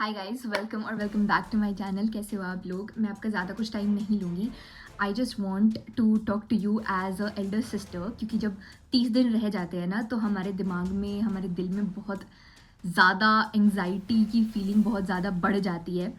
Hi guys, welcome back to my channel. कैसे हो आप लोग? मैं आपका ज़्यादा कुछ टाइम नहीं लूँगी। I just want to talk to you as a elder sister, क्योंकि जब 30 दिन रह जाते हैं ना तो हमारे दिमाग में, हमारे दिल में बहुत ज़्यादा एंग्जाइटी की फीलिंग बहुत ज़्यादा बढ़ जाती है।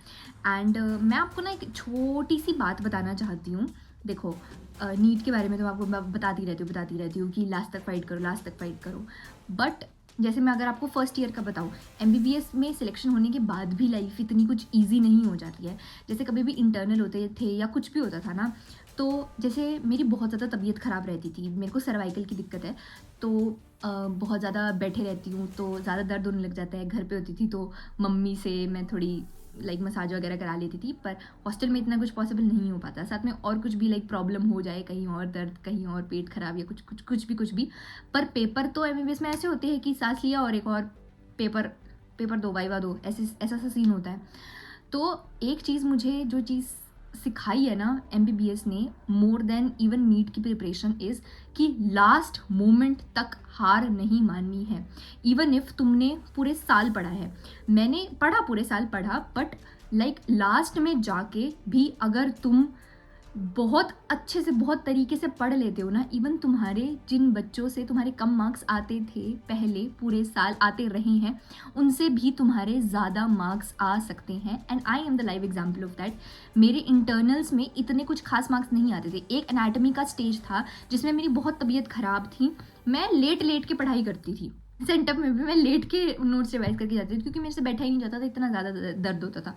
एंड मैं आपको ना एक छोटी सी बात बताना चाहती हूँ। देखो, नीट के बारे में तो आपको मैं बताती रहती हूँ कि लास्ट तक फाइट करो। बट जैसे मैं अगर आपको फर्स्ट ईयर का बताऊँ, MBBS में सिलेक्शन होने के बाद भी लाइफ इतनी कुछ ईजी नहीं हो जाती है। जैसे कभी भी इंटरनल होते थे या कुछ भी होता था ना, तो जैसे मेरी बहुत ज़्यादा तबीयत ख़राब रहती थी, मेरे को सर्वाइकल की दिक्कत है, तो बहुत ज़्यादा बैठे रहती हूँ तो ज़्यादा दर्द होने लग जाता है। घर पे होती थी तो मम्मी से मैं थोड़ी मसाज वगैरह करा लेती थी, पर हॉस्टल में इतना कुछ पॉसिबल नहीं हो पाता। साथ में और कुछ भी प्रॉब्लम हो जाए, कहीं और दर्द, कहीं और पेट खराब या कुछ भी। पर पेपर तो MBBS में ऐसे होते हैं कि सांस लिया और एक और पेपर पेपर दो, वाइवा दो, ऐसा सा सीन होता है। तो एक चीज़, मुझे जो चीज़ सिखाई है ना MBBS ने, मोर देन इवन नीट की प्रिपरेशन, इज़ कि लास्ट मोमेंट तक हार नहीं माननी है। इवन इफ़ तुमने पूरे साल पढ़ा है, मैंने पढ़ा, पूरे साल पढ़ा, बट लास्ट में जाके भी अगर तुम बहुत अच्छे से, बहुत तरीके से पढ़ लेते हो ना, इवन तुम्हारे जिन बच्चों से तुम्हारे कम मार्क्स आते थे पहले, पूरे साल आते रहे हैं, उनसे भी तुम्हारे ज़्यादा मार्क्स आ सकते हैं। And I am the live example of that. मेरे इंटरनल्स में इतने कुछ खास मार्क्स नहीं आते थे। एक एनाटमी का स्टेज था जिसमें मेरी बहुत तबीयत ख़राब थी, मैं लेट के पढ़ाई करती थी। सेंटअप में भी मैं लेट के नोट्स रिवाइज करके जाती थी, क्योंकि मेरे से बैठा ही नहीं जाता था, इतना ज़्यादा दर्द होता था।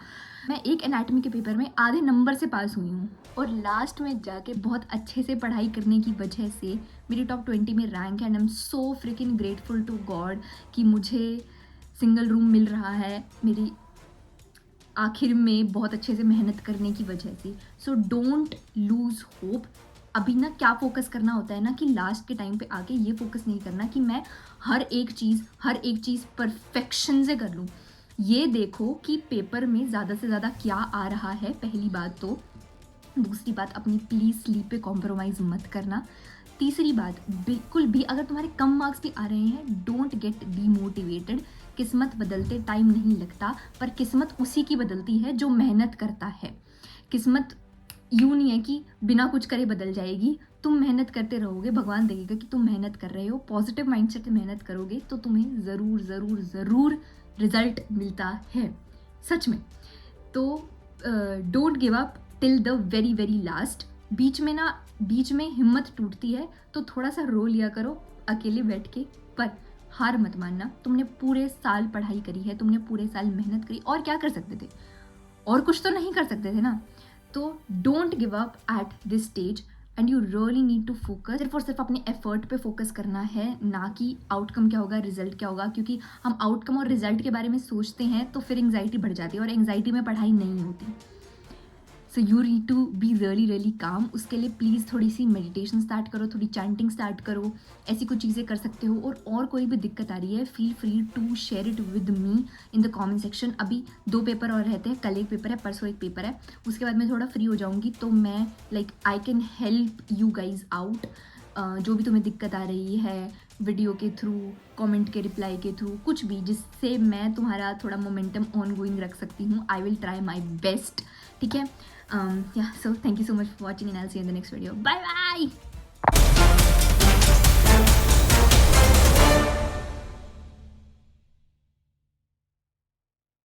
मैं एक एनाटमी के पेपर में आधे नंबर से पास हुई हूँ, और लास्ट में जाके बहुत अच्छे से पढ़ाई करने की वजह से मेरी टॉप 20 में रैंक है। And I am so freaking grateful to God कि मुझे सिंगल रूम मिल रहा है मेरी आखिर में बहुत अच्छे से मेहनत करने की वजह से। So don't lose hope. अभी ना क्या फोकस करना होता है ना, कि लास्ट के टाइम पे आके ये फोकस नहीं करना कि मैं हर एक चीज़ परफेक्शन से कर लूँ। ये देखो कि पेपर में ज़्यादा से ज़्यादा क्या आ रहा है, पहली बात तो। दूसरी बात, अपनी प्लीज़ स्लीप पे कॉम्प्रोमाइज़ मत करना। तीसरी बात, बिल्कुल भी अगर तुम्हारे कम मार्क्स भी आ रहे हैं, डोंट गेट डीमोटिवेटेड। किस्मत बदलते टाइम नहीं लगता, पर किस्मत उसी की बदलती है जो मेहनत करता है। किस्मत यूँ नहीं है कि बिना कुछ करे बदल जाएगी। तुम मेहनत करते रहोगे, भगवान देखेगा कि तुम मेहनत कर रहे हो। पॉजिटिव माइंडसेट से मेहनत करोगे तो तुम्हें ज़रूर रिजल्ट मिलता है, सच में। तो don't give up till the very last. बीच में हिम्मत टूटती है तो थोड़ा सा रो लिया करो अकेले बैठ के, पर हार मत मानना। तुमने पूरे साल पढ़ाई करी है, तुमने पूरे साल मेहनत करी, और क्या कर सकते थे? और कुछ तो नहीं कर सकते थे ना। तो don't give up at this stage, and you really need to focus. सिर्फ और सिर्फ अपने एफर्ट पे फोकस करना है, ना कि आउटकम क्या होगा, रिजल्ट क्या होगा। क्योंकि हम आउटकम और रिजल्ट के बारे में सोचते हैं तो फिर एंग्जाइटी बढ़ जाती है, और एंग्जाइटी में पढ़ाई नहीं होती। So you need to be really calm. उसके लिए प्लीज़ थोड़ी सी मेडिटेशन स्टार्ट करो, थोड़ी चैंटिंग स्टार्ट करो, ऐसी कुछ चीज़ें कर सकते हो। और कोई भी दिक्कत आ रही है, feel free to share it with me in the comment section. अभी 2 पेपर और रहते हैं, कल एक पेपर है, परसों एक पेपर है, उसके बाद मैं थोड़ा फ्री हो जाऊँगी, तो मैं I can help you guys out. जो भी तुम्हें दिक्कत आ रही है, वीडियो के थ्रू, कमेंट के रिप्लाई के थ्रू, कुछ भी जिससे मैं तुम्हारा थोड़ा मोमेंटम ऑन गोइंग रख सकती हूँ, I will try my best. ठीक है? Yeah, so thank you so much for watching, and I'll see you in the next video. Bye bye.